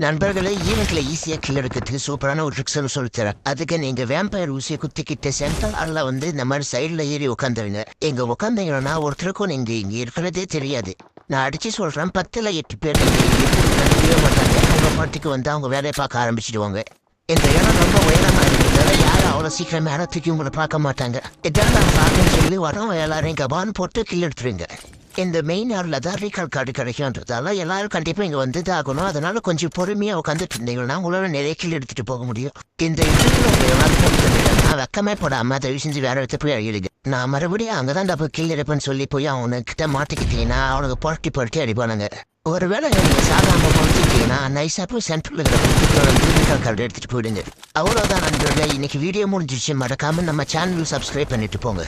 நண்பர்களே, ஈவெண்ட்ல ஈஸியா கில் எடுக்கிறதுக்கு சூப்பரான ஒரு ட்ரிக்ஸ் சொல்லித்தரேன். அதுக்கு நீங்க வேம்பயர் ஊசியை குத்திக்கிட்டு சென்ட்ரல் ஆள்ல இந்த மாதிரி சைடுல ஏறி உட்காந்துருங்க. எங்க உட்காந்தீங்கன்னா ஒருத்தருக்கும் நீங்க இங்க இருக்கிறதே தெரியாது. நான் அடிச்சு சொல்றேன், 10ல் 8 பேர் மாட்டாங்க. அவங்க பாட்டுக்கு அவங்க வேலையை பார்க்க ஆரம்பிச்சிடுவாங்க. இந்த இடம் ரொம்ப உயரமா இருக்கிறதால யாரும் அவ்வளோ சீக்கிரம் மேலே தூக்கி உங்களை பார்க்க மாட்டாங்க. இதான் நான் பார்க்கன்னு சொல்லி வரோம், எல்லாரையும் கபான் போட்டு கில் எடுத்துருங்க. இந்த மெயின் ஆளில் தான் ரீகால் கார்டு கிடைக்கும்ன்றதால எல்லாரும் கண்டிப்பாக இங்கே வந்து தான் ஆகணும். அதனால கொஞ்சம் பொறுமையாக உட்காந்துட்டு இருந்தீங்கன்னா உங்களால் நிறைய கில் எடுத்துகிட்டு போக முடியும். இந்த விஷயத்தில் உங்கள் எல்லாரும் நான் வெக்கமே போடாமல் தயவு செஞ்சு வேற இடத்த போய் அழிடுங்க. நான் மறுபடியும் அங்கே தான் டப்பு கில் எடுப்பேன்னு சொல்லி போய் அவனுக்கிட்ட மாட்டிக்கிட்டீங்கன்னா அவனுக்கு புரட்டி அடிப்பானுங்க. ஒருவேளை நீங்கள் சாதாரண பொறுத்திட்டீங்கன்னா நைஸாக போய் சென்ட்ரல் இருக்கிற ரீகால் கார்டு எடுத்துகிட்டு போயிடுங்க. அவ்வளோதான் நண்பர்களே, இன்னைக்கு வீடியோ முடிஞ்சிச்சு. மறக்காமல் நம்ம சேனல் சப்ஸ்கிரைப் பண்ணிட்டு போங்க.